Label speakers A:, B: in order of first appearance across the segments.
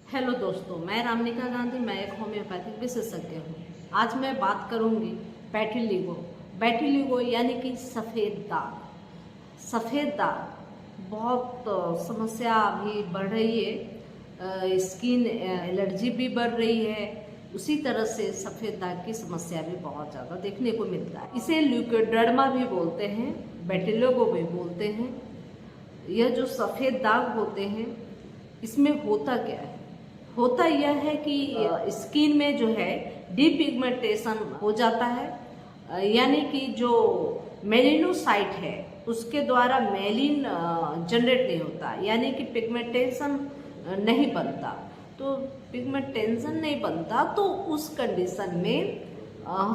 A: Hello दोस्तों, मैं रामनिका गांधी। मैं एक होम्योपैथिक विशेषज्ञ हूँ। आज मैं बात करूँगी बैटिलिगो यानी कि सफ़ेद दाग। सफ़ेद दाग बहुत समस्या अभी बढ़ रही है। स्किन एलर्जी भी बढ़ रही है। उसी तरह से सफ़ेद दाग की समस्या भी बहुत ज़्यादा देखने को मिलता है। इसे ल्यूकोडर्मा भी बोलते हैं, बैटिलिगो भी बोलते हैं। यह जो सफ़ेद दाग होते हैं, इसमें होता क्या है? होता यह है कि स्किन में जो है डीपिगमेंटेशन हो जाता है, यानी कि जो मेलिनोसाइट है उसके द्वारा मेलिन जनरेट नहीं होता, यानी कि पिगमेंटेशन नहीं बनता। तो पिगमेंटेशन नहीं बनता तो उस कंडीशन में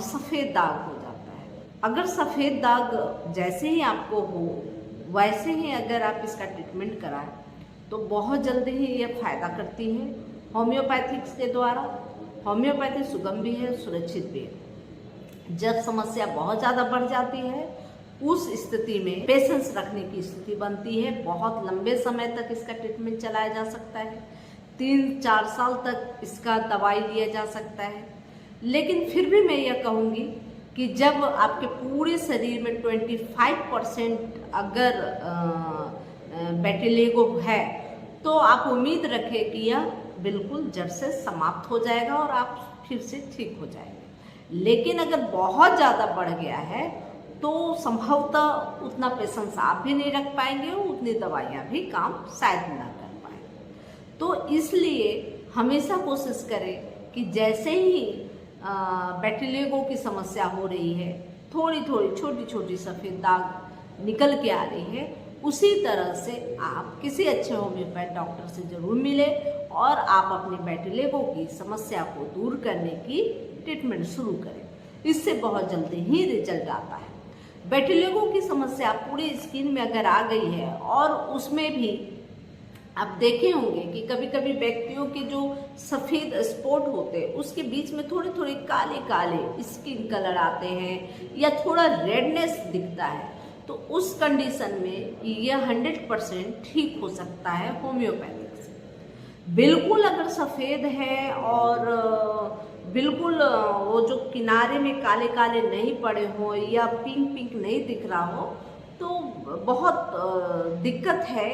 A: सफ़ेद दाग हो जाता है। अगर सफ़ेद दाग जैसे ही आपको हो वैसे ही अगर आप इसका ट्रीटमेंट कराएं तो बहुत जल्दी ही यह फायदा करती है होम्योपैथिक्स के द्वारा। होम्योपैथी सुगम भी है, सुरक्षित भी है। जब समस्या बहुत ज़्यादा बढ़ जाती है उस स्थिति में पेशेंस रखने की स्थिति बनती है। बहुत लंबे समय तक इसका ट्रीटमेंट चलाया जा सकता है, 3-4 साल तक इसका दवाई लिया जा सकता है। लेकिन फिर भी मैं यह कहूँगी कि जब आपके पूरे शरीर में 25% अगर बैटिलिगो है तो आप उम्मीद रखें कि यह बिल्कुल जड़ से समाप्त हो जाएगा और आप फिर से ठीक हो जाएंगे। लेकिन अगर बहुत ज़्यादा बढ़ गया है तो संभवतः उतना पेशेंस आप भी नहीं रख पाएंगे और उतनी दवाइयाँ भी काम शायद ना कर पाएंगे। तो इसलिए हमेशा कोशिश करें कि जैसे ही बैटिलिगो की समस्या हो रही है, थोड़ी थोड़ी छोटी छोटी सफ़ेद दाग निकल के आ रही है, उसी तरह से आप किसी अच्छे होम्योपैथ डॉक्टर से ज़रूर मिलें और आप अपनी बैटिलिगो की समस्या को दूर करने की ट्रीटमेंट शुरू करें। इससे बहुत जल्दी ही रिजल्ट आता है। बैटिलिगो की समस्या पूरी स्किन में अगर आ गई है और उसमें भी आप देखे होंगे कि कभी कभी व्यक्तियों के जो सफ़ेद स्पॉट होते हैं उसके बीच में थोड़े थोड़े काले काले स्किन कलर आते हैं या थोड़ा रेडनेस दिखता है, तो उस कंडीशन में यह 100% ठीक हो सकता है होम्योपैथिक से। बिल्कुल अगर सफ़ेद है और बिल्कुल वो जो किनारे में काले काले नहीं पड़े हों या पिंक पिंक नहीं दिख रहा हो तो बहुत दिक्कत है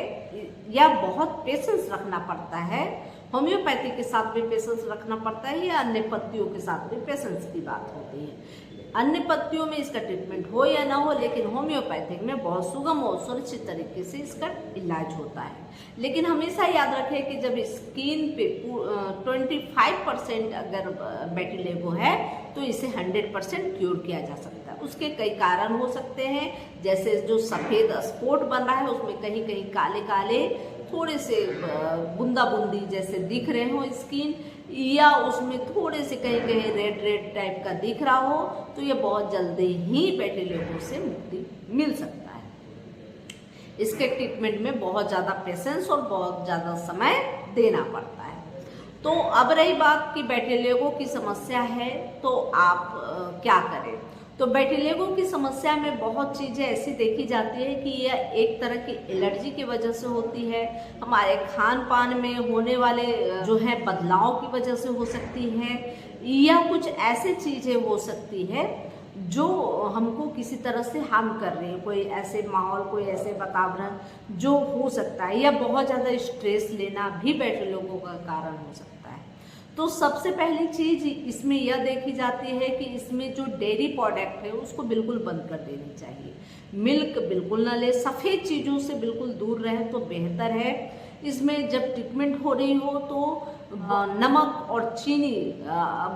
A: या बहुत पेशेंस रखना पड़ता है। होम्योपैथी के साथ भी पेशेंस रखना पड़ता है या अन्य पत्तियों के साथ भी पेशेंस की बात होती है। अन्य पत्तियों में इसका ट्रीटमेंट हो या ना हो, लेकिन होम्योपैथिक में बहुत सुगम और सुरक्षित तरीके से इसका इलाज होता है। लेकिन हमेशा याद रखें कि जब स्किन पे 25% अगर बैटिलिगो है तो इसे 100% क्योर किया जा सकता है। उसके कई कारण हो सकते हैं, जैसे जो सफ़ेद स्पॉट बन रहा है उसमें कहीं कहीं काले काले थोड़े से बूंदा बूंदी जैसे दिख रहे हो स्किन, या उसमें थोड़े से कहीं कहीं रेड रेड टाइप का दिख रहा हो, तो ये बहुत जल्दी ही बैटिलिगो से मुक्ति मिल सकता है। इसके ट्रीटमेंट में बहुत ज़्यादा पेशेंस और बहुत ज़्यादा समय देना पड़ता है। तो अब रही बात कि बैटिलिगो की समस्या है तो आप क्या करें। तो बैटिलिगो की समस्या में बहुत चीज़ें ऐसी देखी जाती है कि यह एक तरह की एलर्जी की वजह से होती है, हमारे खान पान में होने वाले जो है बदलाव की वजह से हो सकती है, या कुछ ऐसे चीज़ें हो सकती है जो हमको किसी तरह से हार्म कर रही है, कोई ऐसे माहौल, कोई ऐसे वातावरण जो हो सकता है, या बहुत ज़्यादा स्ट्रेस लेना भी बैटिलिगो का कारण हो सकता है। तो सबसे पहली चीज़ इसमें यह देखी जाती है कि इसमें जो डेयरी प्रोडक्ट है उसको बिल्कुल बंद कर देनी चाहिए। मिल्क बिल्कुल ना ले, सफ़ेद चीज़ों से बिल्कुल दूर रहें तो बेहतर है। इसमें जब ट्रीटमेंट हो रही हो तो नमक और चीनी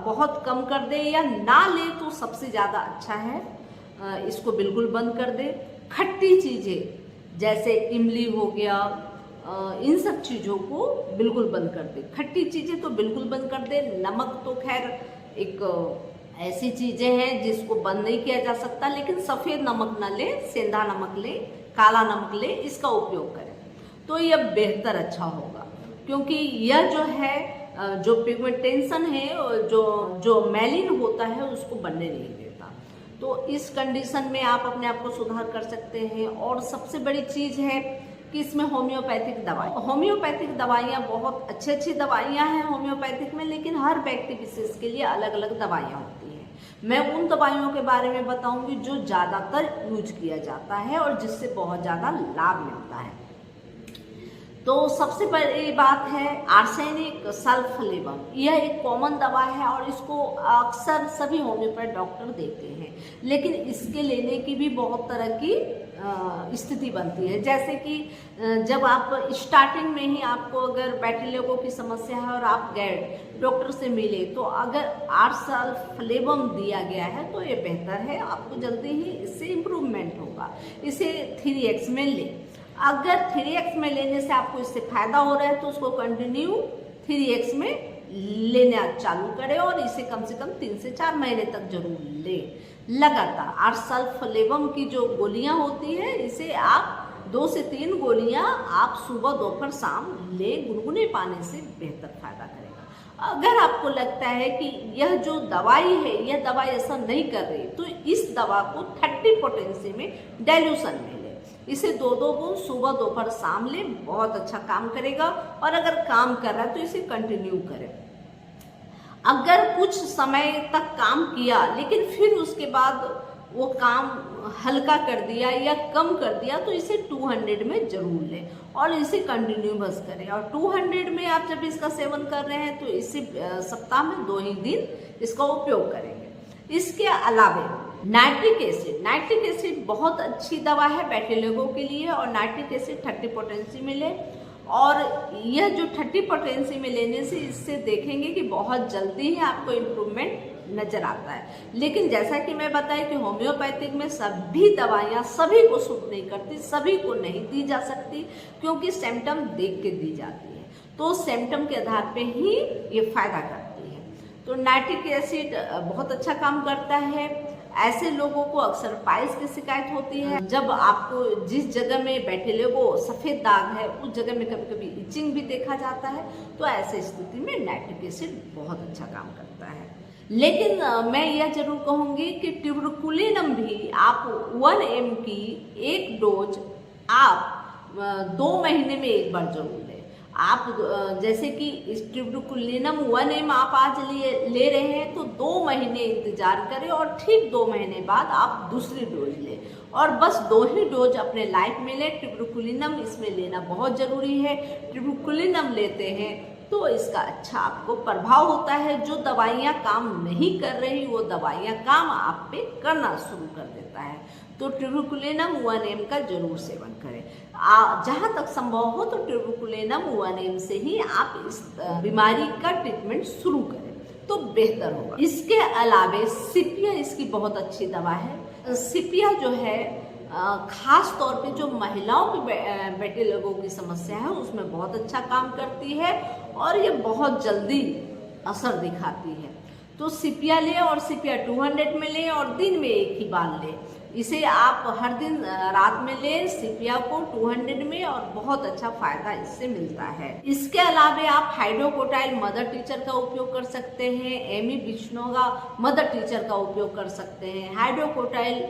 A: बहुत कम कर दे या ना ले तो सबसे ज़्यादा अच्छा है। इसको बिल्कुल बंद कर दे। खट्टी चीज़ें जैसे इमली हो गया, इन सब चीज़ों को बिल्कुल बंद कर दे। खट्टी चीज़ें तो बिल्कुल बंद कर दे। नमक तो खैर एक ऐसी चीज़ें हैं जिसको बंद नहीं किया जा सकता, लेकिन सफ़ेद नमक ना ले, सेंधा नमक ले, काला नमक ले, इसका उपयोग करें तो यह बेहतर अच्छा होगा। क्योंकि यह जो है जो पिगमेंटेशन है, जो मेलिन होता है उसको बनने नहीं देता। तो इस कंडीशन में आप अपने आप को सुधार कर सकते हैं। और सबसे बड़ी चीज़ है कि इसमें होम्योपैथिक दवाइयाँ बहुत अच्छी दवाइयाँ हैं होम्योपैथिक में, लेकिन हर व्यक्ति विशेष के लिए अलग अलग दवाइयाँ होती हैं। मैं उन दवाइयों के बारे में बताऊंगी जो ज़्यादातर यूज किया जाता है और जिससे बहुत ज़्यादा लाभ मिलता है। तो सबसे पहली बात है आर्सेनिक सल्फलेबम। यह एक कॉमन दवा है और इसको अक्सर सभी होम्योपैथ डॉक्टर देते हैं, लेकिन इसके लेने की भी बहुत तरह की स्थिति बनती है। जैसे कि जब आप स्टार्टिंग में ही आपको अगर बैटिलेगो की समस्या है और आप गए डॉक्टर से मिले, तो अगर आर्सल्फलेबम दिया गया है तो ये बेहतर है, आपको जल्दी ही इससे इम्प्रूवमेंट होगा। इसे 3x में लें। अगर 3x में लेने से आपको इससे फायदा हो रहा है तो उसको कंटिन्यू 3x में लेना चालू करें और इसे कम से कम 3 से 4 महीने तक जरूर लें लगातार। आर्सल्फलेबम की जो गोलियां होती है, इसे आप 2 से 3 गोलियां आप सुबह दोपहर शाम ले, गुनगुने पानी से बेहतर फायदा करेगा। अगर आपको लगता है कि यह जो दवाई है यह दवाई ऐसा नहीं कर रही, तो इस दवा को 30 पोटेंसी में डाइल्यूशन में लें। इसे 2-2 बूंद सुबह दोपहर शाम लें, बहुत अच्छा काम करेगा। और अगर काम कर रहा है तो इसे कंटिन्यू करें। अगर कुछ समय तक काम किया लेकिन फिर उसके बाद वो काम हल्का कर दिया या कम कर दिया, तो इसे 200 में जरूर लें और इसे कंटिन्यू बस करें। और 200 में आप जब इसका सेवन कर रहे हैं तो इसे सप्ताह में 2 ही दिन इसका उपयोग करेंगे। इसके अलावा नाइट्रिक एसिड बहुत अच्छी दवा है बैटिलेगो के लिए, और नाइट्रिक एसिड 30 पोटेंसी में ले। और यह जो 30 पोटेंसी में लेने से इससे देखेंगे कि बहुत जल्दी ही आपको इम्प्रूवमेंट नजर आता है। लेकिन जैसा कि मैं बताया कि होम्योपैथिक में सभी दवाइयाँ सभी को सूट नहीं करती, सभी को नहीं दी जा सकती, क्योंकि सिम्टम देख के दी जाती है, तो सिम्टम के आधार पे ही ये फायदा करती है। तो नाइट्रिक एसिड बहुत अच्छा काम करता है। ऐसे लोगों को अक्सर पाइल्स की शिकायत होती है। जब आपको जिस जगह में बैटिलेगो सफ़ेद दाग है उस जगह में कभी कभी इचिंग भी देखा जाता है, तो ऐसे स्थिति में नाइट्रिक एसिड बहुत अच्छा काम करता है। लेकिन मैं यह जरूर कहूँगी कि ट्यूबरकुलिनम भी आप 1 mg की एक डोज आप 2 महीने में एक बार जरूर लें। आप जैसे कि ट्यूबरकुलिनम 1 mg आप आज ले रहे हैं तो 2 महीने इंतजार करें और ठीक 2 महीने बाद आप दूसरी डोज लें, और बस 2 ही डोज अपने लाइफ में लें। ट्यूबरकुलिनम इसमें लेना बहुत ज़रूरी है। ट्यूबरकुलिनम लेते हैं तो इसका अच्छा आपको प्रभाव होता है। जो दवाइयाँ काम नहीं कर रही वो दवाइयाँ काम आप पे करना शुरू कर देता है। तो ट्यूबरकुलिनम 1 mg का जरूर सेवन करें। जहाँ तक संभव हो तो ट्यूबरकुलिनम 1 mg से ही आप इस बीमारी का ट्रीटमेंट शुरू करें तो बेहतर होगा। इसके अलावा सीपिया इसकी बहुत अच्छी दवा है। सीपिया जो है खास तौर पे जो महिलाओं की बैटिलेगो की समस्या है उसमें बहुत अच्छा काम करती है और ये बहुत जल्दी असर दिखाती है। तो सीपिया लें और सीपिया 200 में लें और दिन में एक ही बार लें। इसे आप हर दिन रात में लें सीपिया को 200 में, और बहुत अच्छा फायदा इससे मिलता है। इसके अलावा आप हाइड्रोकोटाइल मदर टीचर का उपयोग कर सकते हैं, एमी बिश्नोगा मदर टीचर का उपयोग कर सकते हैं। हाइड्रोकोटाइल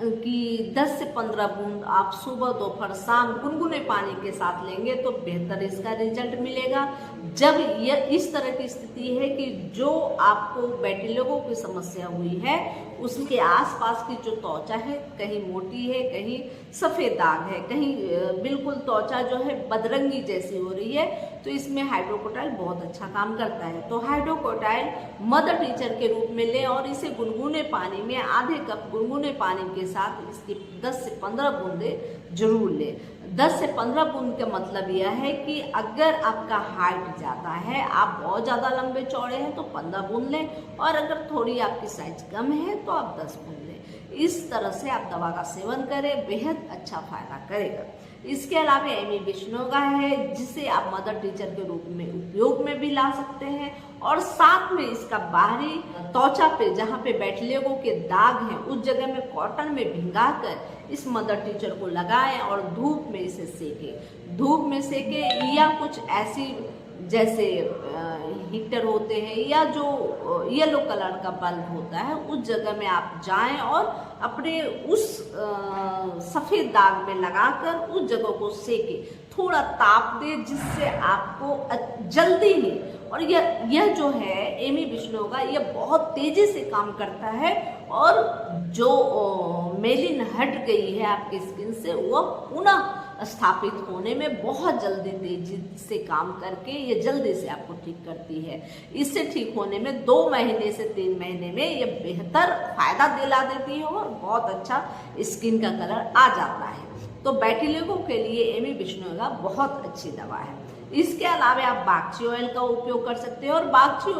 A: कि 10 से 15 बूंद आप सुबह दोपहर शाम गुनगुने पानी के साथ लेंगे तो बेहतर इसका रिजल्ट मिलेगा। जब यह इस तरह की स्थिति है कि जो आपको बैटिलेगो की समस्या हुई है उसके आसपास की जो त्वचा है कहीं मोटी है, कहीं सफ़ेद दाग है, कहीं बिल्कुल त्वचा जो है बदरंगी जैसी हो रही है, तो इसमें हाइड्रोकोटाइल बहुत अच्छा काम करता है। तो हाइड्रोकोटाइल मदर टीचर के रूप में लें और इसे गुनगुने पानी में आधे कप गुनगुने पानी के साथ इसकी 10 से 15 बूंदे जरूर लें। 10 से 15 बूंद का मतलब यह है कि अगर आपका हाइट ज़्यादा है, आप बहुत ज़्यादा लंबे चौड़े हैं तो 15 बूंद लें, और अगर थोड़ी आपकी साइज कम है तो आप 10 बूंद लें। इस तरह से आप दवा का सेवन करें, बेहद अच्छा फायदा करेगा। इसके अलावा एमी बिश्नोगा है जिसे आप मदर टीचर के रूप में उपयोग में भी ला सकते हैं, और साथ में इसका बाहरी त्वचा पे जहाँ पे बैटिलेगो के दाग हैं उस जगह में कॉटन में भिंगाकर इस मदर टीचर को लगाएं और धूप में इसे सेकें। धूप में सेकें या कुछ ऐसी जैसे हीटर होते हैं या जो येलो कलर का बल्ब होता है, उस जगह में आप जाएं और अपने उस सफ़ेद दाग में लगाकर उस जगह को सेके, थोड़ा ताप दे, जिससे आपको जल्दी ही, और यह जो है एमी बिश्नोई का, यह बहुत तेज़ी से काम करता है और जो मेलिन हट गई है आपकी स्किन से, वह पुनः स्थापित होने में बहुत जल्दी तेजी से काम करके ये जल्दी से आपको ठीक करती है। इससे ठीक होने में 2 महीने से 3 महीने में ये बेहतर फायदा दिला देती है और बहुत अच्छा स्किन का कलर आ जाता है। तो बैटिलिगो के लिए एमी बिश्नोई का बहुत अच्छी दवा है। इसके अलावा आप बागची ऑयल का उपयोग कर सकते हैं और बागची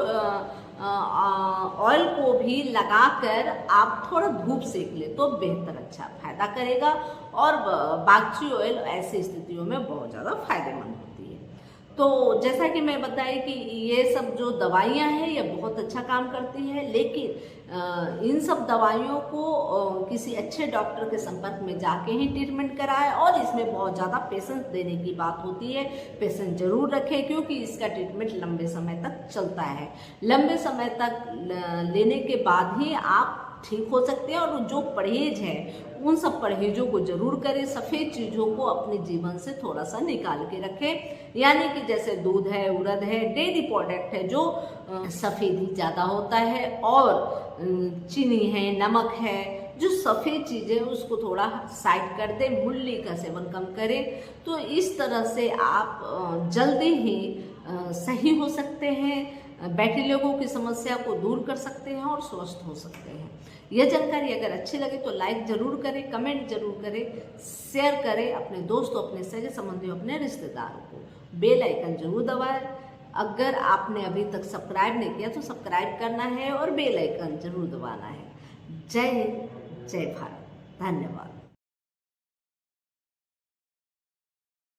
A: ऑयल को भी लगाकर आप थोड़ा धूप सेक ले तो बेहतर अच्छा फायदा करेगा, और बागची ऑयल ऐसी स्थितियों में बहुत ज़्यादा फायदेमंद होती है। तो जैसा कि मैं बताई कि ये सब जो दवाइयाँ हैं ये बहुत अच्छा काम करती है, लेकिन इन सब दवाइयों को किसी अच्छे डॉक्टर के संपर्क में जाके ही ट्रीटमेंट कराएं, और इसमें बहुत ज़्यादा पेशेंस देने की बात होती है। पेशेंस जरूर रखें, क्योंकि इसका ट्रीटमेंट लंबे समय तक चलता है। लंबे समय तक लेने के बाद ही आप ठीक हो सकते हैं, और जो परहेज है उन सब परहेजों को जरूर करें। सफ़ेद चीज़ों को अपने जीवन से थोड़ा सा निकाल के रखें, यानी कि जैसे दूध है, उड़द है, डेयरी प्रोडक्ट है जो सफ़ेद ही ज़्यादा होता है, और चीनी है, नमक है, जो सफ़ेद चीज़ें उसको थोड़ा साइड कर दें, मूली का सेवन कम करें। तो इस तरह से आप जल्दी ही सही हो सकते हैं, बैटिलिगो की समस्या को दूर कर सकते हैं और स्वस्थ हो सकते हैं। यह जानकारी अगर अच्छी लगे तो लाइक जरूर करें, कमेंट जरूर करें, शेयर करें अपने दोस्तों, अपने सगे संबंधियों, अपने रिश्तेदारों को। बेल आइकन जरूर दबाएं। अगर आपने अभी तक सब्सक्राइब नहीं किया तो सब्सक्राइब करना है और बेल आइकन जरूर दबाना है। जय हिंद, जय भारत, धन्यवाद।